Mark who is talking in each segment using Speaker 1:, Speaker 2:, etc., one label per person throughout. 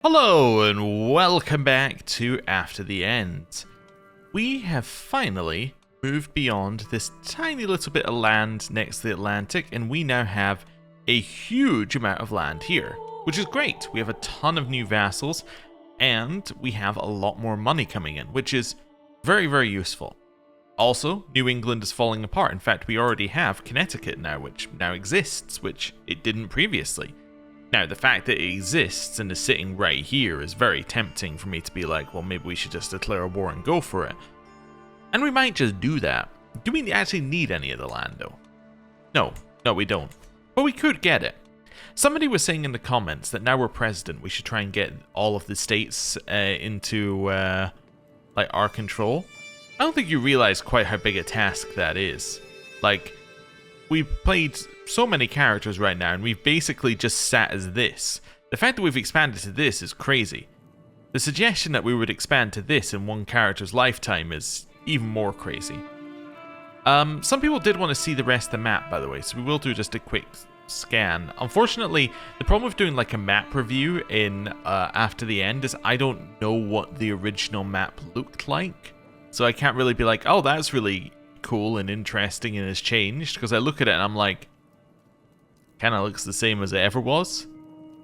Speaker 1: Hello and welcome back to After the End. We have finally moved beyond this tiny little bit of land next to the Atlantic, and we now have a huge amount of land here, which is great. We have a ton of new vassals and we have a lot more money coming in, which is very, very useful. Also, New England is falling apart. In fact, we already have Connecticut now, which now exists, which it didn't previously. Now, the fact that it exists and is sitting right here is very tempting for me to be like, well, maybe we should just declare a war and go for it. And we might just do that. Do we actually need any of the land, though? No, we don't. But we could get it. Somebody was saying in the comments that now we're president, we should try and get all of the states into like our control. I don't think you realize quite how big a task that is. Like, we've played so many characters right now, and we've basically just sat as this. The fact that we've expanded to this is crazy. The suggestion that we would expand to this in one character's lifetime is even more crazy. Some people did want to see the rest of the map, by the way, so we will do just a quick scan. Unfortunately, the problem with doing like a map review in After the End is I don't know what the original map looked like. So I can't really be like, oh, that's really cool and interesting and has changed, because I look at it and I'm like, kind of looks the same as it ever was.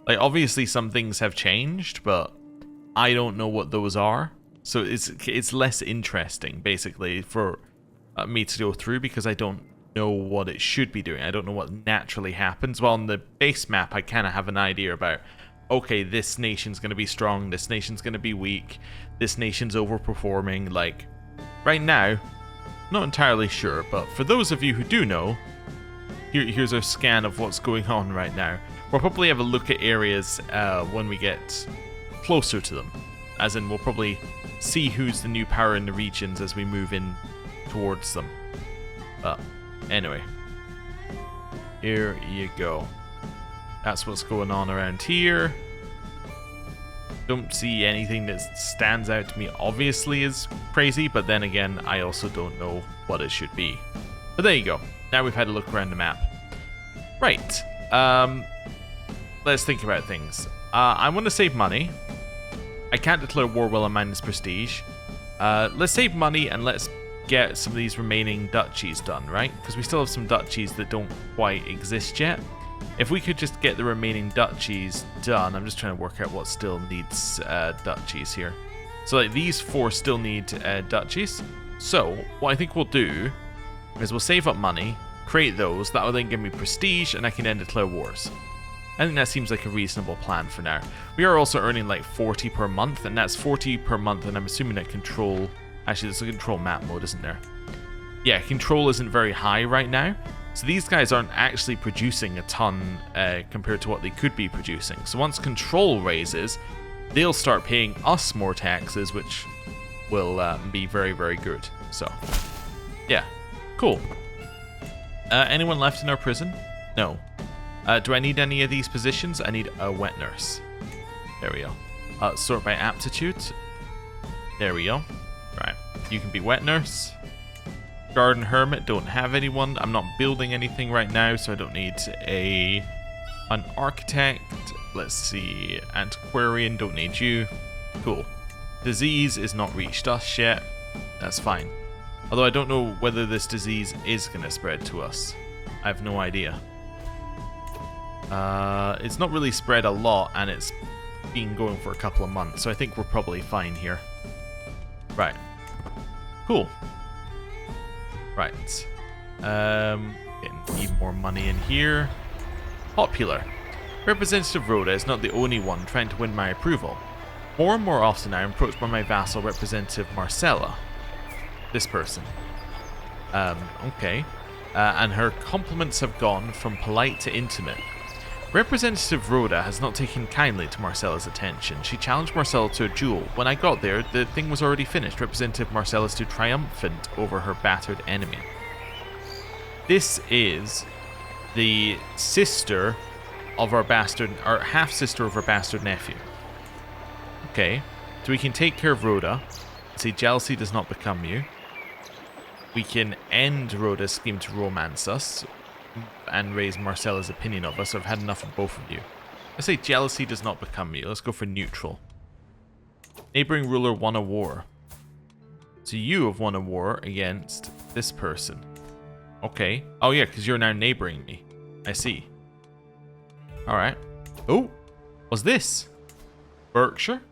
Speaker 1: Like, obviously some things have changed, but I don't know what those are. So it's less interesting, basically, for me to go through, because I don't know what it should be doing. I don't know what naturally happens. Well, on the base map, I kind of have an idea about, okay, this nation's going to be strong, this nation's going to be weak, this nation's overperforming. Like, right now, not entirely sure, but for those of you who do know, here's our scan of what's going on right now. We'll probably have a look at areas when we get closer to them. As in, we'll probably see who's the new power in the regions as we move in towards them. But anyway, here you go. That's what's going on around here. Don't see anything that stands out to me obviously as crazy, but then again, I also don't know what it should be. But there you go. Now we've had a look around the map. Right. Let's think about things. I want to save money. I can't declare war while I'm minus prestige. Let's save money and let's get some of these remaining duchies done, right? Because we still have some duchies that don't quite exist yet. If we could just get the remaining duchies done, I'm just trying to work out what still needs duchies here. So like these four still need duchies. So what I think we'll do is we'll save up money, create those, that will then give me prestige, and I can then declare wars. I think that seems like a reasonable plan for now. We are also earning like 40 per month, and that's 40 per month, and I'm assuming that control... Actually, there's a control map mode, isn't there? Yeah, control isn't very high right now. So these guys aren't actually producing a ton compared to what they could be producing. So once control raises, they'll start paying us more taxes, which will be very, very good. So, yeah, cool. Anyone left in our prison? No. Do I need any of these positions? I need a wet nurse. There we go. Sort by aptitude. There we go. Right, you can be wet nurse. Garden hermit, don't have anyone. I'm not building anything right now, so I don't need an architect. Let's see, antiquarian, don't need you. Cool. Disease is not reached us yet. That's fine. Although I don't know whether this disease is going to spread to us. I have no idea. It's not really spread a lot, and it's been going for a couple of months, so I think we're probably fine here. Right. Cool. Right. Getting even more money in here. Popular. Representative Rhoda is not the only one trying to win my approval. More and more often I am approached by my vassal, Representative Marcella. This person. Okay. And her compliments have gone from polite to intimate. Representative Rhoda has not taken kindly to Marcella's attention. She challenged Marcella to a duel. When I got there, the thing was already finished. Representative Marcella stood triumphant over her battered enemy. This is the sister of our bastard, or half-sister of our bastard nephew. Okay, so we can take care of Rhoda. See, jealousy does not become you. We can end Rhoda's scheme to romance us and raise Marcella's opinion of us. I've had enough of both of you. I say jealousy does not become me. Let's go for neutral. Neighboring ruler won a war. So you have won a war against this person. Okay. Oh yeah, because you're now neighboring me. I see. Alright. Oh, what's this? Berkshire?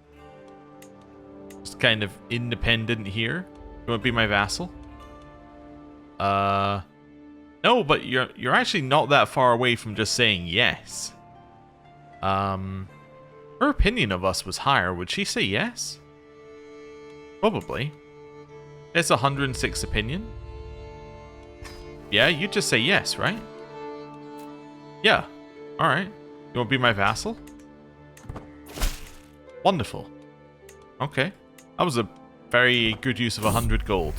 Speaker 1: Just kind of independent here. You want to be my vassal? No, but you're actually not that far away from just saying yes. Her opinion of us was higher. Would she say yes? Probably. It's 106 opinion. Yeah, you just say yes, right? Yeah. Alright. You want to be my vassal? Wonderful. Okay. That was a very good use of 100 gold.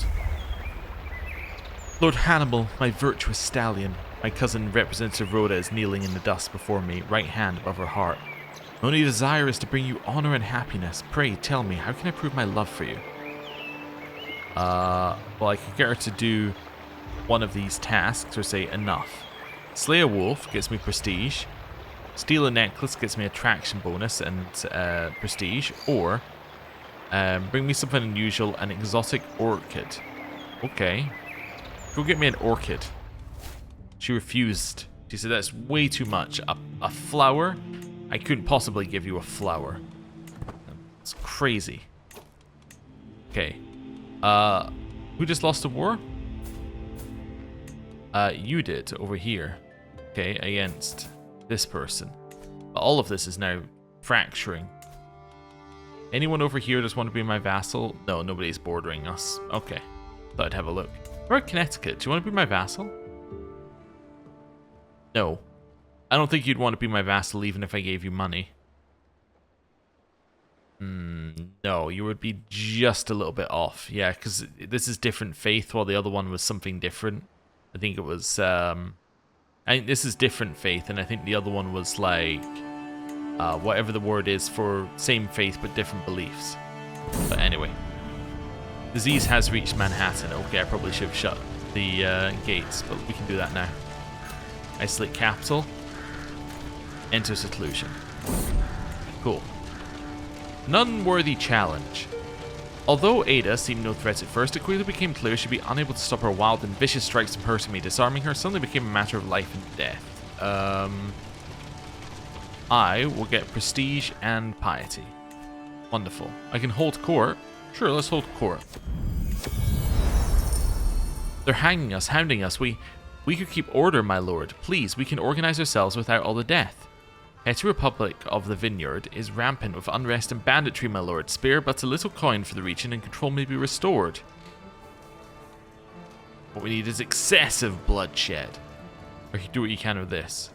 Speaker 1: Lord Hannibal, my virtuous stallion. My cousin Representative Rhoda is kneeling in the dust before me, right hand above her heart. My only desire is to bring you honor and happiness. Pray, tell me, how can I prove my love for you? Well, I could get her to do one of these tasks, or say enough. Slay a wolf gets me prestige. Steal a necklace gets me attraction bonus and prestige. Or bring me something unusual, an exotic orchid. Okay. Go get me an orchid. She refused. She said that's way too much. A flower? I couldn't possibly give you a flower. It's crazy. Okay. Who just lost a war? You did, over here. Okay, against this person. But all of this is now fracturing. Anyone over here just want to be my vassal? No, nobody's bordering us. Okay. Thought I'd have a look. Where Connecticut? Do you want to be my vassal? No. I don't think you'd want to be my vassal even if I gave you money. No, you would be just a little bit off. Yeah, because this is different faith while the other one was something different. I think it was, I think this is different faith, and I think the other one was like, whatever the word is for same faith but different beliefs. But anyway. Disease has reached Manhattan. Okay, I probably should have shut the gates, but we can do that now. Isolate capital. Enter seclusion. Cool. None-worthy challenge. Although Ada seemed no threat at first, it quickly became clear she'd be unable to stop her wild and vicious strikes from hurting me. Disarming her suddenly became a matter of life and death. I will get prestige and piety. Wonderful. I can hold court. Sure, let's hold court. They're hanging us, hounding us. We could keep order, my lord. Please, we can organize ourselves without all the death. Petty Republic of the Vineyard is rampant with unrest and banditry, my lord. Spare but a little coin for the region and control may be restored. What we need is excessive bloodshed. Or you do what you can with this.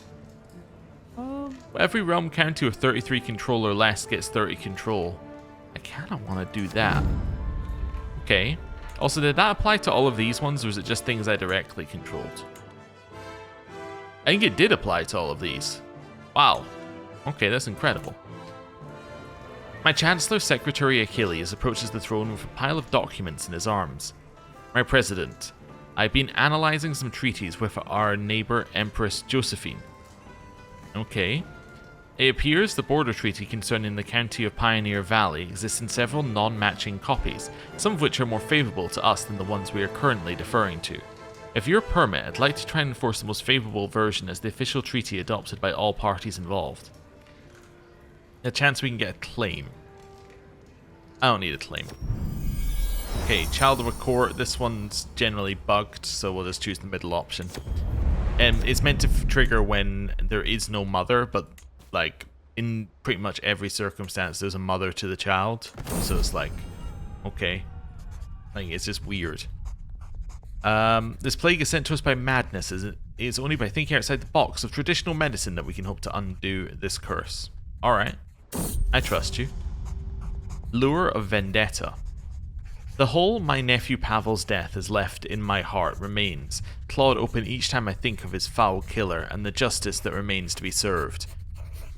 Speaker 1: Every realm county with 33 control or less gets 30 control. I kind of want to do that. Okay. Also, did that apply to all of these ones, or is it just things I directly controlled? I think it did apply to all of these. Wow. Okay, that's incredible. My Chancellor Secretary Achilles approaches the throne with a pile of documents in his arms. My President, I've been analyzing some treaties with our neighbor Empress Josephine. Okay. It appears the border treaty concerning the county of Pioneer Valley exists in several non-matching copies, some of which are more favourable to us than the ones we are currently deferring to. If your permit, I'd like to try and enforce the most favourable version as the official treaty adopted by all parties involved. A chance we can get a claim. I don't need a claim. Okay, Child of a Court. This one's generally bugged, so we'll just choose the middle option. It's meant to trigger when there is no mother, but like in pretty much every circumstance there's a mother to the child, so it's like, okay, like it's just weird. This plague is sent to us by madness. It's only by thinking outside the box of traditional medicine that we can hope to undo this curse. Alright, I trust you. Lure of vendetta. The hole my nephew Pavel's death has left in my heart remains, clawed open each time I think of his foul killer and the justice that remains to be served.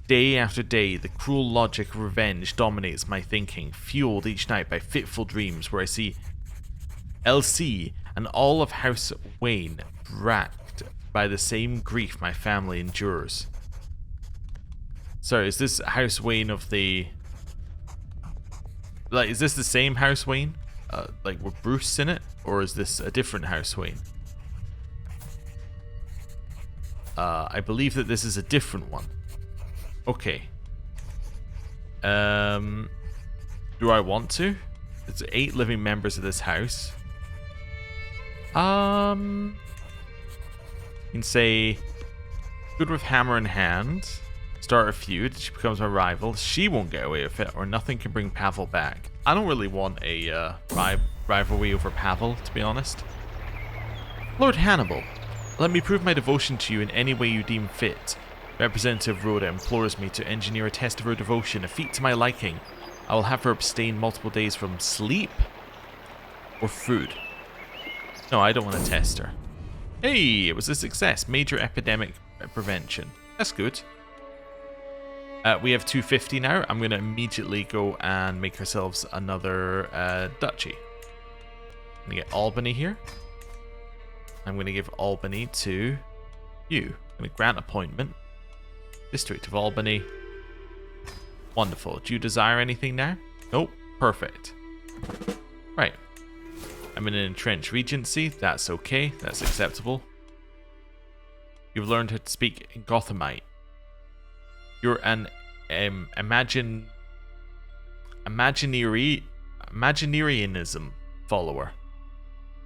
Speaker 1: Day after day, the cruel logic of revenge dominates my thinking, fueled each night by fitful dreams where I see LC and all of House Wayne racked by the same grief my family endures. Sorry, is this House Wayne of the... Like, is this the same House Wayne? Like, with Bruce in it? Or is this a different House Wayne? I believe that this is a different one. Okay. Do I want to? It's 8 living members of this house. You can say, good with hammer in hand. Start a feud. She becomes my rival. She won't get away with it, or nothing can bring Pavel back. I don't really want a rivalry over Pavel, to be honest. Lord Hannibal, let me prove my devotion to you in any way you deem fit. Representative Rhoda implores me to engineer a test of her devotion, a feat to my liking. I will have her abstain multiple days from sleep or food. No, I don't want to test her. Hey, it was a success. Major epidemic prevention. That's good. We have 250 now. I'm going to immediately go and make ourselves another duchy. I'm going to get Albany here. I'm going to give Albany to you. I'm going to grant appointment. District of Albany. Wonderful. Do you desire anything now? Nope. Perfect. Right. I'm in an entrenched regency. That's okay. That's acceptable. You've learned how to speak in Gothamite. You're an Imaginarianism follower.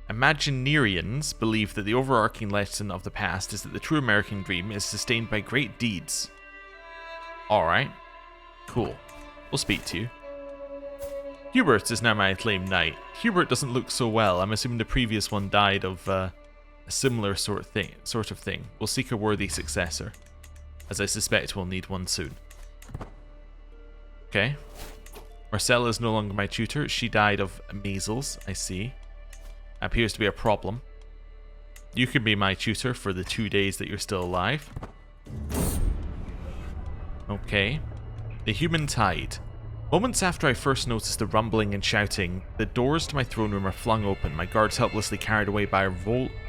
Speaker 1: Imaginarians believe that the overarching lesson of the past is that the true American dream is sustained by great deeds. Alright. Cool. We'll speak to you. Hubert is now my acclaimed knight. Hubert doesn't look so well. I'm assuming the previous one died of a similar sort of thing. We'll seek a worthy successor, as I suspect we'll need one soon. Okay. Marcella is no longer my tutor. She died of measles, I see. Appears to be a problem. You can be my tutor for the 2 days that you're still alive. Okay. The Human Tide. Moments after I first noticed the rumbling and shouting, the doors to my throne room are flung open, my guards helplessly carried away by a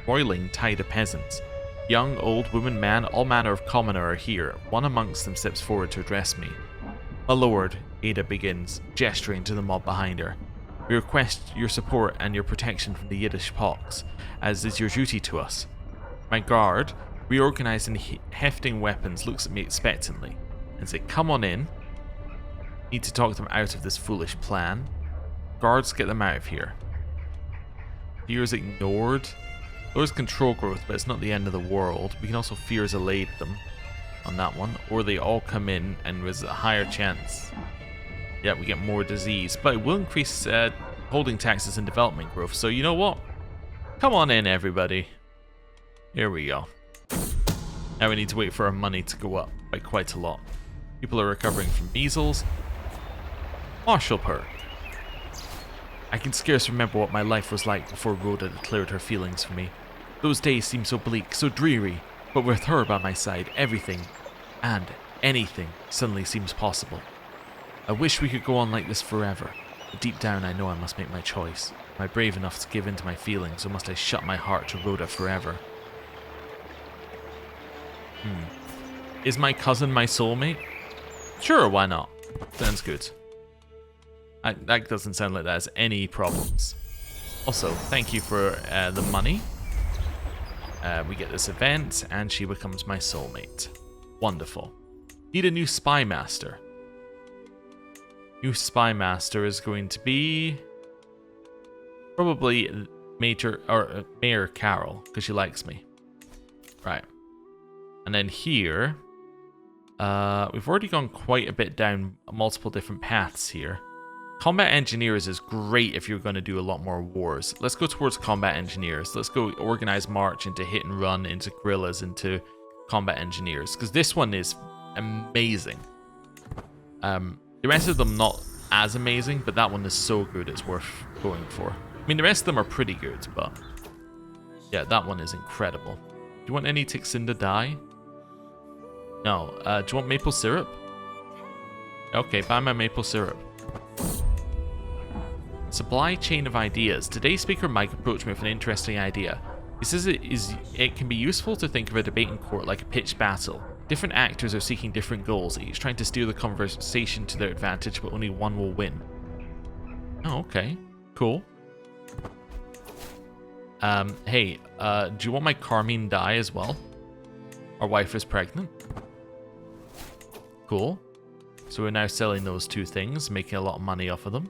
Speaker 1: roiling tide of peasants. Young, old, woman, man, all manner of commoner are here. One amongst them steps forward to address me. My lord, Ada begins, gesturing to the mob behind her. We request your support and your protection from the Yiddish pox, as is your duty to us. My guard, reorganized in hefting weapons, looks at me expectantly and says, come on in. Need to talk them out of this foolish plan. Guards, get them out of here. Fear is ignored. Lowers control growth, but it's not the end of the world. We can also fears allay them on that one. Or they all come in and there's a higher chance. Yeah, we get more disease. But it will increase holding taxes and development growth. So you know what? Come on in, everybody. Here we go. Now we need to wait for our money to go up by quite a lot. People are recovering from measles. Martial perk. I can scarce remember what my life was like before Rhoda declared her feelings for me. Those days seemed so bleak, so dreary, but with her by my side, everything and anything suddenly seems possible. I wish we could go on like this forever, but deep down I know I must make my choice. Am I brave enough to give in to my feelings, or must I shut my heart to Rhoda forever? Is my cousin my soulmate? Sure, why not? Sounds good. That doesn't sound like that has any problems. Also, thank you for the money. We get this event, and she becomes my soulmate. Wonderful. Need a new spy master. New spy master is going to be probably Mayor Carol, because she likes me. Right. And then here, we've already gone quite a bit down multiple different paths here. Combat engineers is great if you're going to do a lot more wars. Let's go towards combat engineers. Let's go organize march into hit and run, into guerrillas, into combat engineers. Because this one is amazing. The rest of them not as amazing, but that one is so good it's worth going for. I mean, the rest of them are pretty good, but yeah, that one is incredible. Do you want any Tixinda dye? No. Do you want maple syrup? Okay, buy my maple syrup. Supply chain of ideas. Today's speaker Mike approached me with an interesting idea. He says it can be useful to think of a debate in court like a pitched battle. Different actors are seeking different goals, each trying to steer the conversation to their advantage, but only one will win. Oh, okay. Cool. Hey, do you want my Carmine dye as well? Our wife is pregnant. Cool. So we're now selling those two things, making a lot of money off of them.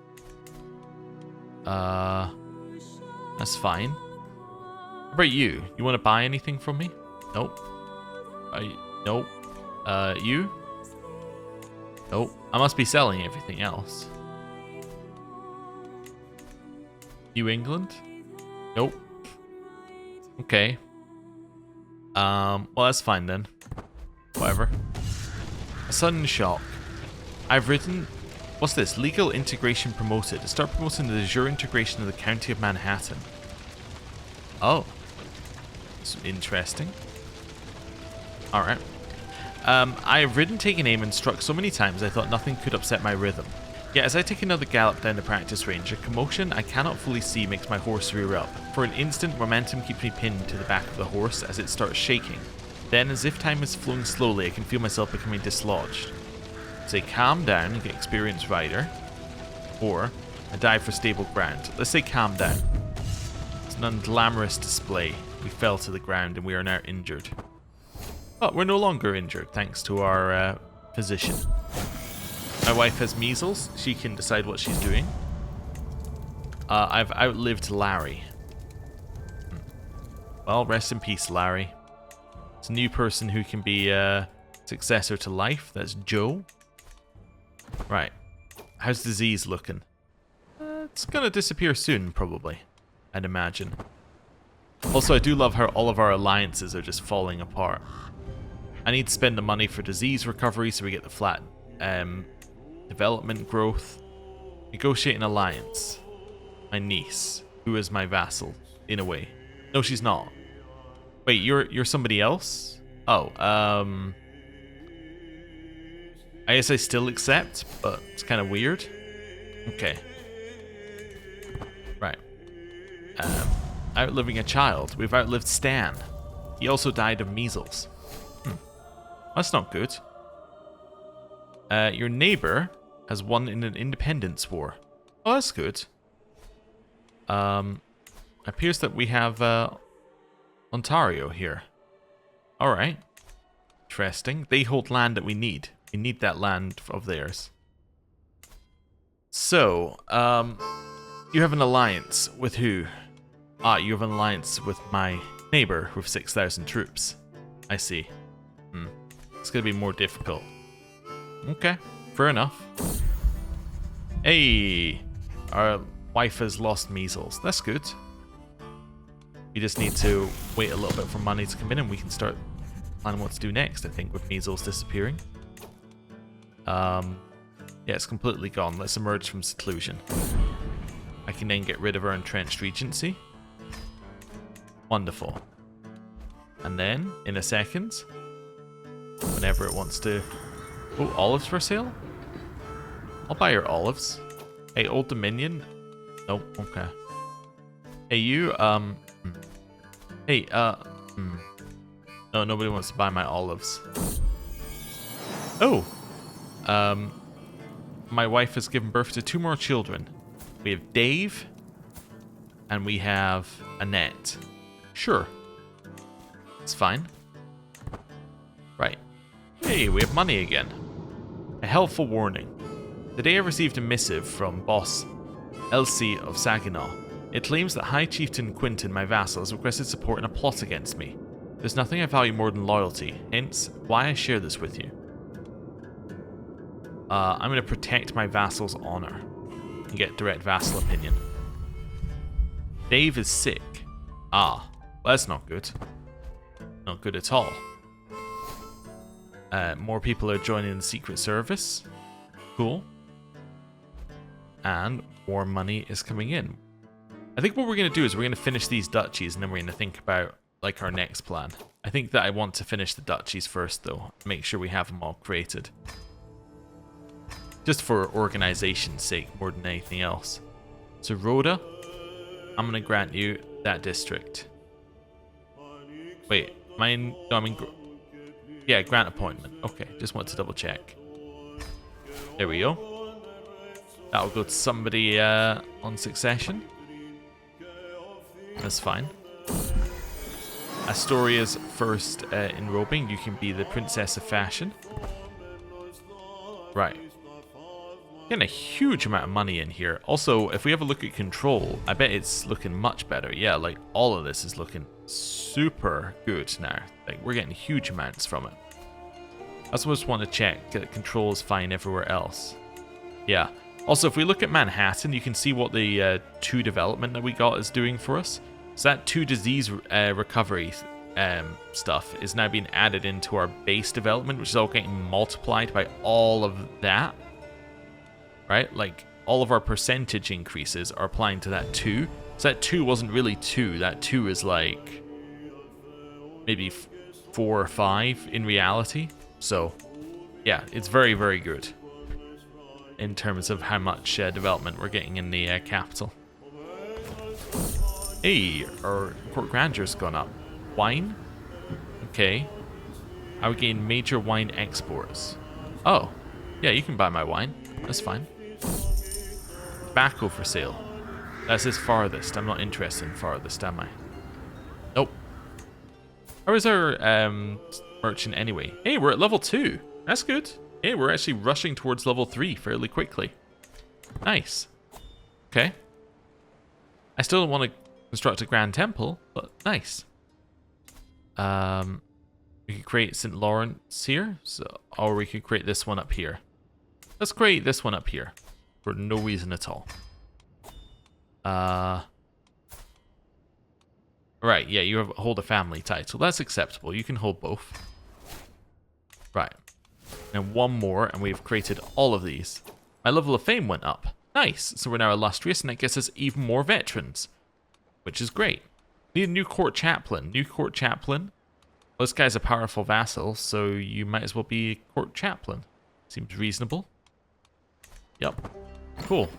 Speaker 1: That's fine. How about you? You want to buy anything from me? Nope. Nope. You? Nope. I must be selling everything else. New England? Nope. Okay. Well, that's fine then. Whatever. A sudden shock. I've written... What's this? Legal integration promoted. Start promoting the de jure integration of the County of Manhattan. Oh. That's interesting. Alright. I have ridden, taken aim, and struck so many times I thought nothing could upset my rhythm. Yet as I take another gallop down the practice range, a commotion I cannot fully see makes my horse rear up. For an instant, momentum keeps me pinned to the back of the horse as it starts shaking. Then, as if time is flowing slowly, I can feel myself becoming dislodged. Say calm down and get experienced rider. Or, I dive for stable ground. Let's say calm down. It's an unglamorous display. We fell to the ground and we are now injured. But we're no longer injured, thanks to our physician. My wife has measles. She can decide what she's doing. I've outlived Larry. Well, rest in peace, Larry. It's a new person who can be successor to life. That's Joe. Right. How's disease looking? It's gonna disappear soon, probably. I'd imagine. Also, I do love how all of our alliances are just falling apart. I need to spend the money for disease recovery so we get the flat development growth. Negotiate an alliance. My niece, who is my vassal, in a way. No, she's not. Wait, you're somebody else? Oh, I guess I still accept, but it's kind of weird. Okay. Right. Outliving a child. We've outlived Stan. He also died of measles. That's not good. Your neighbor has won in an independence war. Oh, that's good. Appears that we have Ontario here. Alright. Interesting. They hold land that we need. We need that land of theirs. So, you have an alliance with who? Ah, you have an alliance with my neighbor with 6,000 troops. I see. It's gonna be more difficult. Okay, fair enough. Hey! Our wife has lost measles. That's good. We just need to wait a little bit for money to come in and we can start planning what to do next, I think, with measles disappearing. Yeah, it's completely gone. Let's emerge from seclusion. I can then get rid of our entrenched regency. Wonderful. And then, in a second, whenever it wants to... Oh, olives for sale? I'll buy your olives. Hey, Old Dominion? Nope, okay. Hey, you, Hey, No, nobody wants to buy my olives. Oh! My wife has given birth to 2 more children. We have Dave, and we have Annette. Sure. It's fine. Right. Hey, we have money again. A helpful warning. Today I received a missive from Boss Elsie of Saginaw. It claims that High Chieftain Quinton, my vassal, has requested support in a plot against me. There's nothing I value more than loyalty, hence why I share this with you. I'm going to protect my vassal's honor and get direct vassal opinion. Dave is sick. Ah, well, that's not good. Not good at all. More people are joining the Secret Service. Cool. And more money is coming in. I think what we're going to do is we're going to finish these duchies and then we're going to think about like our next plan. I think that I want to finish the duchies first though. Make sure we have them all created. Just for organization's sake more than anything else. So Rhoda, I'm going to grant you that district. Wait, mine... No, I mean... Yeah, grant appointment. Okay, just want to double check. There we go. That'll go to somebody on succession. That's fine. Astoria's first enrobing. You can be the Princess of Fashion. Right. Getting a huge amount of money in here. Also, if we have a look at control, I bet it's looking much better. Yeah, like all of this is looking super good now. Like we're getting huge amounts from it. I also just want to check that control is fine everywhere else. Yeah. Also, if we look at Manhattan, you can see what the 2 development that we got is doing for us. So that 2 disease recovery stuff is now being added into our base development, which is all getting multiplied by all of that. Right? Like, all of our percentage increases are applying to that 2. So that 2 wasn't really 2. That 2 is like maybe 4 or 5 in reality. So, yeah, it's very, very good in terms of how much development we're getting in the capital. Hey, our court grandure's gone up. Wine? Okay. I would gain major wine exports. Oh, yeah, you can buy my wine. That's fine. Tobacco for sale. That's his farthest. I'm not interested in farthest, am I? Nope. How is our merchant anyway? Hey, we're at level 2. That's good. Hey, we're actually rushing towards level 3 fairly quickly. Nice. Okay. I still don't want to construct a grand temple, but nice. We could create St. Lawrence here, or we could create this one up here. Let's create this one up here for no reason at all. Right, yeah, you hold a family title. That's acceptable. You can hold both. Right. And one more, and we've created all of these. My level of fame went up. Nice. So we're now illustrious, and that gets us even more veterans, which is great. Need a new court chaplain. New court chaplain. Well, this guy's a powerful vassal, so you might as well be a court chaplain. Seems reasonable. Yep. Cool.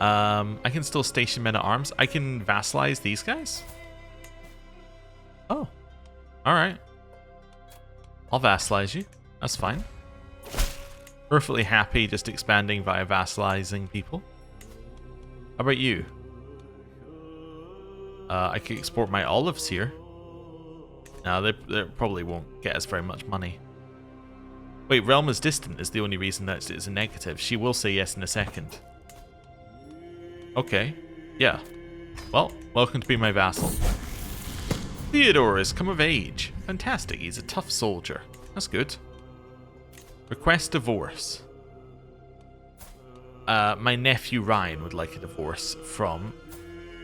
Speaker 1: I can still station men at arms. I can vassalize these guys? Oh. Alright. I'll vassalize you. That's fine. Perfectly happy just expanding via vassalizing people. How about you? I could export my olives here. No, they probably won't get us very much money. Wait, realm is distant is the only reason that it's a negative. She will say yes in a second. Okay. Yeah. Well, welcome to be my vassal. Theodore has come of age. Fantastic. He's a tough soldier. That's good. Request divorce. My nephew Ryan would like a divorce from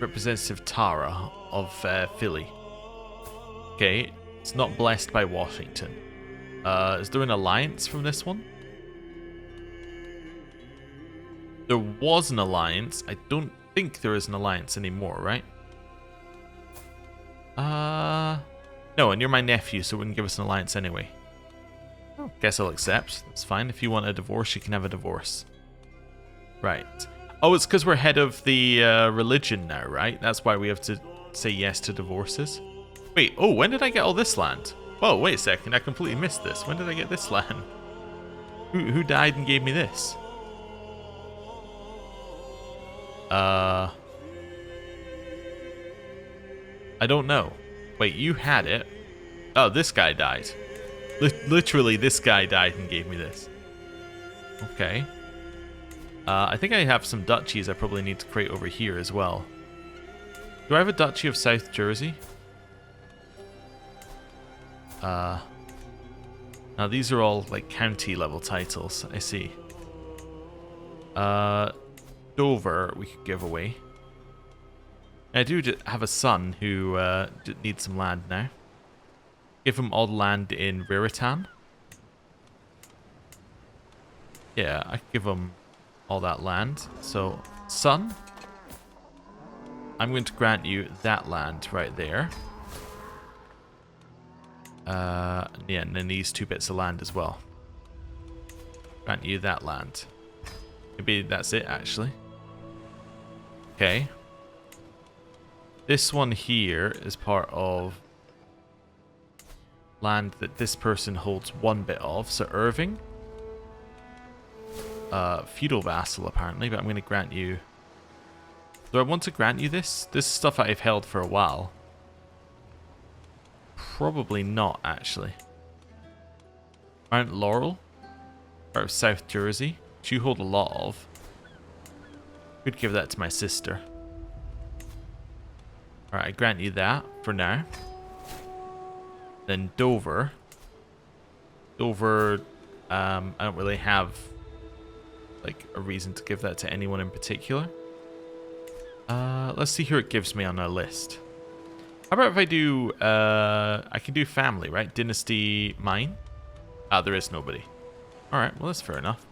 Speaker 1: Representative Tara of Philly. Okay. It's not blessed by Washington. Is there an alliance from this one? There was an alliance. I don't think there is an alliance anymore, right? No, and you're my nephew, so it wouldn't give us an alliance anyway. Oh, guess I'll accept. That's fine. If you want a divorce, you can have a divorce. Right. Oh, it's because we're head of the religion now, right? That's why we have to say yes to divorces. Wait, oh, when did I get all this land? Whoa, wait a second. I completely missed this. When did I get this land? Who died and gave me this? I don't know. Wait, you had it. Oh, this guy died. Literally, this guy died and gave me this. Okay. I think I have some duchies I probably need to create over here as well. Do I have a duchy of South Jersey? Now these are all like county level titles. I see. Dover we could give away. I do have a son who needs some land now. Give him all the land in Raritan. Yeah, I could give him all that land. So, son, I'm going to grant you that land right there. Yeah, and then these 2 bits of land as well. Grant you that land. Maybe that's it, actually. Okay. This one here is part of land that this person holds 1 bit of. So Irving. Feudal vassal, apparently, but I'm going to grant you... Do I want to grant you this? This is stuff I've held for a while. Probably not, actually. Mount Laurel. Part of South Jersey. Which you hold a lot of. Could give that to my sister. Alright, I grant you that for now. Then Dover. Dover, I don't really have like a reason to give that to anyone in particular. Let's see who it gives me on a list. How about if I do, I can do family, right? Dynasty mine. Ah, there is nobody. Alright, well that's fair enough.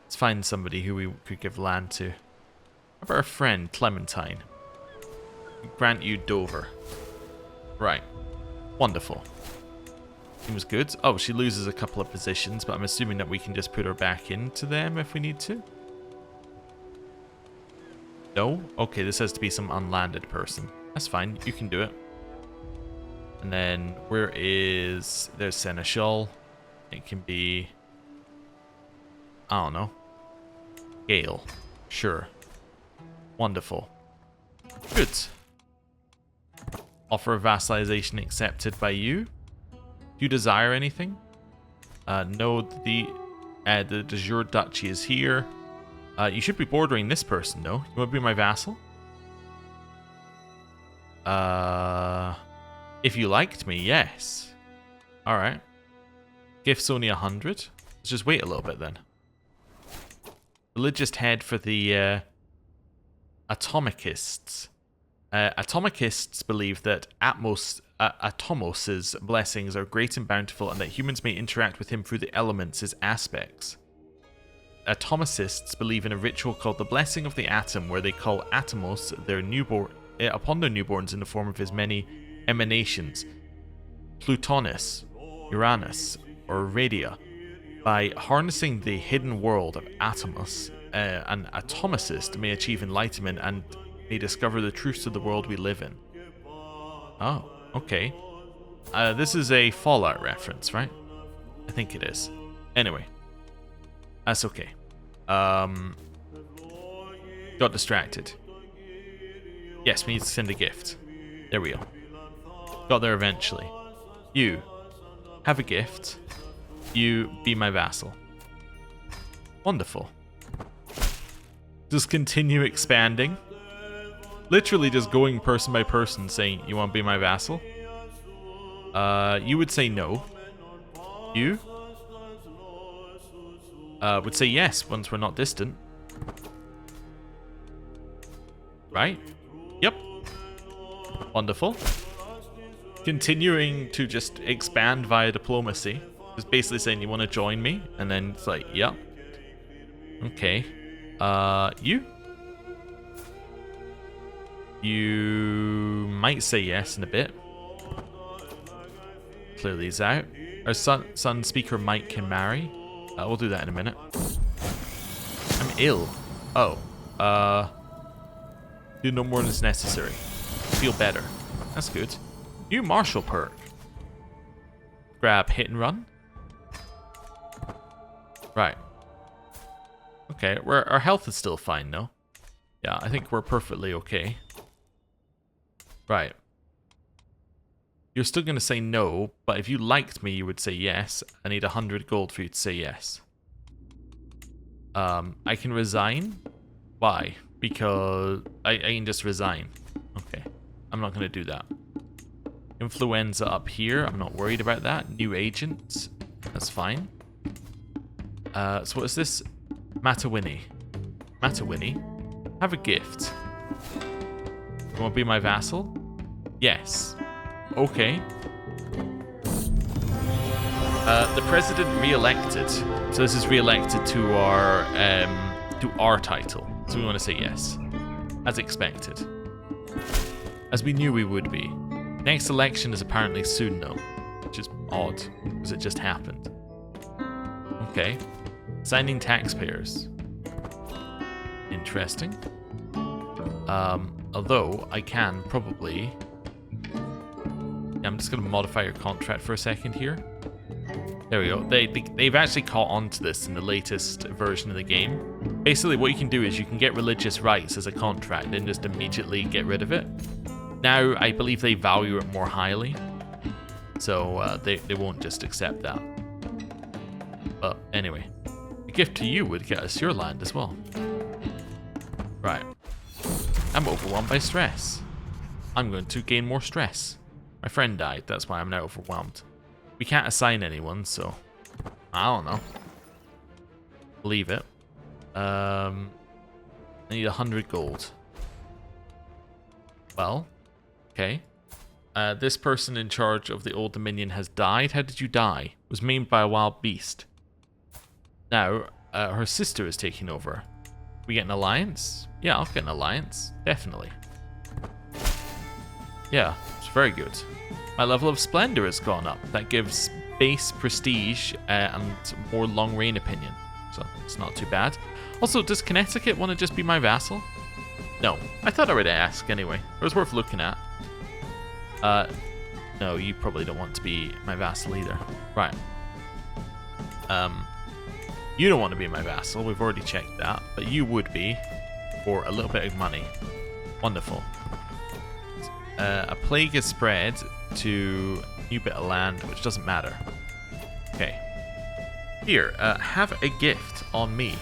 Speaker 1: Let's find somebody who we could give land to. How about our friend, Clementine? Grant you Dover. Right. Wonderful. Seems good. Oh, she loses a couple of positions, but I'm assuming that we can just put her back into them if we need to. No? Okay, this has to be some unlanded person. That's fine. You can do it. And then, where is... There's Seneschal. It can be... I don't know. Gale. Sure. Wonderful. Good. Offer of vassalization accepted by you. Do you desire anything? No, the de jure duchy is here. You should be bordering this person, though. You want to be my vassal? If you liked me, yes. Alright. Gift's only 100. Let's just wait a little bit then. Religious head for the atomicists. Atomicists believe that Atomos' blessings are great and bountiful, and that humans may interact with him through the elements as aspects. Atomicists believe in a ritual called the Blessing of the Atom, where they call Atomos upon their newborns in the form of his many emanations, Plutonus, Uranus, or Radia. By harnessing the hidden world of Atomos, an atomicist may achieve enlightenment and may discover the truths of the world we live in. Oh, okay. This is a Fallout reference, right? I think it is. Anyway. That's okay. Got distracted. Yes, we need to send a gift. There we go. Got there eventually. You. Have a gift. You be my vassal. Wonderful. Just continue expanding. Literally just going person by person saying, you want to be my vassal? You would say no. You? Would say yes once we're not distant. Right? Yep. Wonderful. Continuing to just expand via diplomacy. Just basically saying you want to join me, and then it's like, yep. Okay. You? You might say yes in a bit. Clear these out. Our son speaker Mike can marry. We'll do that in a minute. I'm ill. Oh. Do no more than is necessary. Feel better. That's good. New martial perk. Grab hit and run. Right. Okay, our health is still fine though. Yeah, I think we're perfectly okay. Right. You're still going to say no, but if you liked me, you would say yes. I need 100 gold for you to say yes. I can resign. Why? Because I can just resign. Okay. I'm not going to do that. Influenza up here. I'm not worried about that. New agents. That's fine. So what is this? Matawini. Matawini. Have a gift. You want to be my vassal? Yes. Okay. The president re-elected. So this is re-elected to our title. So we want to say yes. As expected. As we knew we would be. Next election is apparently soon though. Which is odd. Because it just happened. Okay. Signing taxpayers. Interesting. Although I can probably Yeah, I'm just going to modify your contract for a second here. There we go. They've actually caught on to this in the latest version of the game. Basically, what you can do is you can get religious rights as a contract and just immediately get rid of it. Now, I believe they value it more highly, so they won't just accept that. But anyway, a gift to you would get us your land as well. Right. I'm overwhelmed by stress. I'm going to gain more stress. My friend died, that's why I'm now overwhelmed. We can't assign anyone, so I don't know. Leave it. I need 100 gold. Well, okay. This person in charge of the Old Dominion has died. How did you die? Was maimed by a wild beast. Now, her sister is taking over. We get an alliance? Yeah, I'll get an alliance. Definitely. Yeah, it's very good. My level of splendor has gone up. That gives base prestige and more long reign opinion. So it's not too bad. Also, does Connecticut want to just be my vassal? No. I thought I would ask anyway. It was worth looking at. No, you probably don't want to be my vassal either. Right. You don't want to be my vassal. We've already checked that. But you would be for a little bit of money. Wonderful. A plague is spread to a new bit of land, which doesn't matter. Okay. Here, have a gift on me.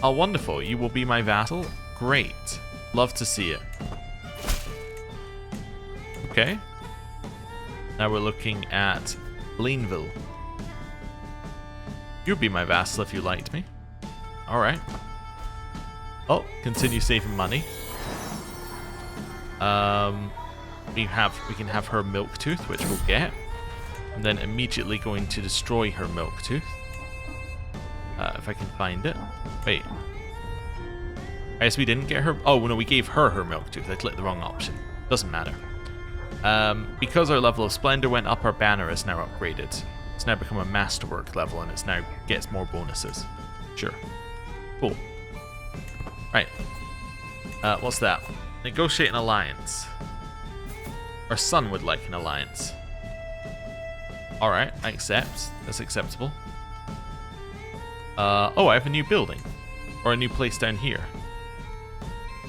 Speaker 1: Oh, wonderful. You will be my vassal? Great. Love to see it. Okay. Now we're looking at Blainville. You'd be my vassal if you liked me. Alright. Oh, continue saving money. We can have her milk tooth, which we'll get. And then immediately going to destroy her milk tooth. If I can find it. Wait. I guess we didn't get her. Oh, no, we gave her her milk tooth. I clicked the wrong option. Doesn't matter. Because our level of splendor went up, our banner is now upgraded. It's now become a masterwork level, and it's now gets more bonuses. Sure. Cool. Right. What's that? Negotiate an alliance. Our son would like an alliance. Alright, I accept. That's acceptable. Oh, I have a new building. Or a new place down here.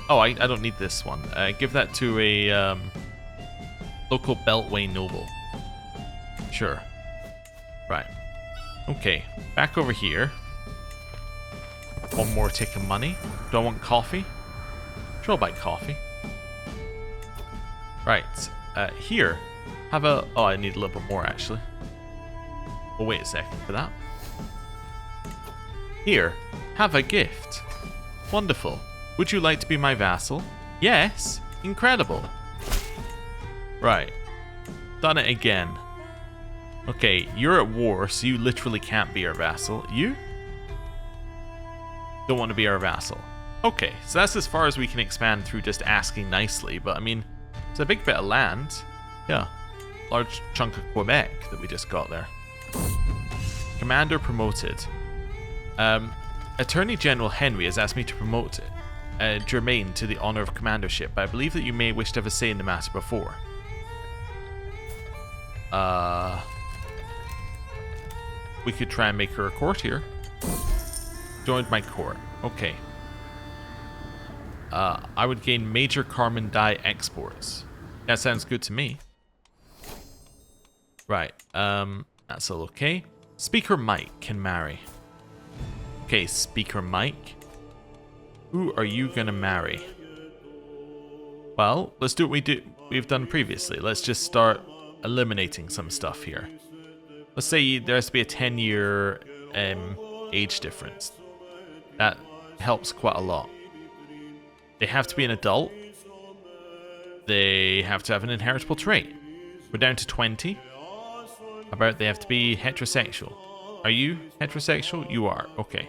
Speaker 1: Oh, I don't need this one. Give that to a local Beltway noble. Sure. Right. Okay, back over here. One more tick of money. Do I want coffee? Sure, I'll buy coffee. Right. Here, have a... Oh, I need a little bit more, actually. We'll wait a second for that. Here, have a gift. Wonderful. Would you like to be my vassal? Yes. Incredible. Right. Done it again. Okay, you're at war, so you literally can't be our vassal. You? Don't want to be our vassal. Okay, so that's as far as we can expand through just asking nicely, but I mean, it's a big bit of land. Yeah. Large chunk of Quebec that we just got there. Commander promoted. Attorney General Henry has asked me to promote Germain to the honor of commandership, but I believe that you may wish to have a say in the matter before. We could try and make her a courtier. Joined my court. Okay. I would gain major Carmen dye exports. That sounds good to me. Right. That's all okay. Speaker Mike can marry. Okay, Speaker Mike. Who are you gonna marry? Well, let's do what we've done previously. Let's just start eliminating some stuff here. Let's say there has to be a 10-year age difference. That helps quite a lot. They have to be an adult. They have to have an inheritable trait. We're down to 20. How about they have to be heterosexual? Are you heterosexual? You are. Okay.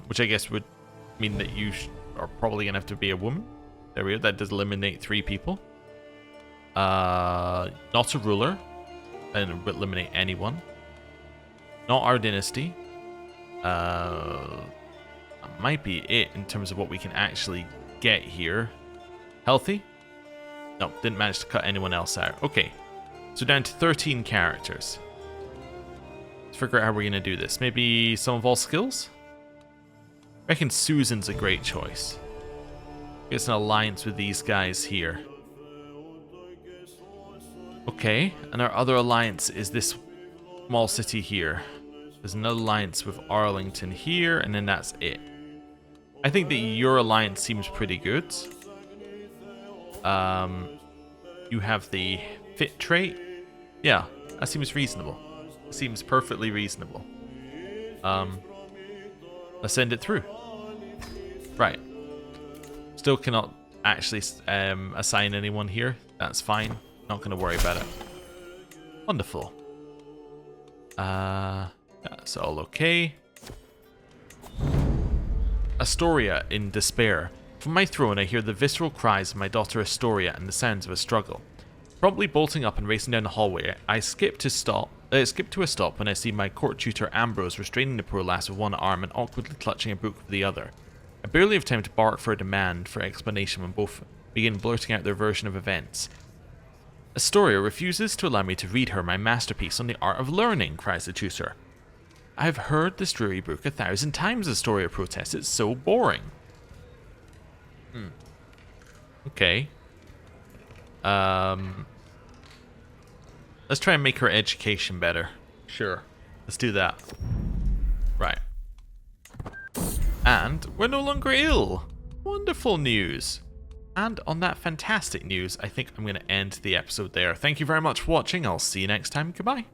Speaker 1: Which I guess would mean that you are probably going to have to be a woman. There we go. That does eliminate 3 people. Not a ruler. And eliminate anyone. Not our dynasty. That might be it in terms of what we can actually get here. Healthy? No, didn't manage to cut anyone else out. Okay, so down to 13 characters. Let's figure out how we're going to do this. Maybe some of all skills? I reckon Susan's a great choice. Gets an alliance with these guys here. Okay, and our other alliance is this small city here. There's another alliance with Arlington here, and then that's it. I think that your alliance seems pretty good. You have the fit trait. Yeah, that seems reasonable. It seems perfectly reasonable. Let's send it through. Right. Still cannot actually assign anyone here. That's fine. Not going to worry about it. Wonderful. That's all okay. Astoria in despair. From my throne I hear the visceral cries of my daughter Astoria and the sounds of a struggle. Promptly bolting up and racing down the hallway, I skip to a stop when I see my court tutor Ambrose restraining the poor lass with one arm and awkwardly clutching a book with the other. I barely have time to bark for a demand for explanation when both begin blurting out their version of events. Astoria refuses to allow me to read her my masterpiece on the art of learning, cries the tutor. I have heard this dreary book 1,000 times, Astoria protests. It's so boring. Okay. Let's try and make her education better. Sure. Let's do that. Right. And we're no longer ill. Wonderful news. And on that fantastic news, I think I'm going to end the episode there. Thank you very much for watching. I'll see you next time. Goodbye.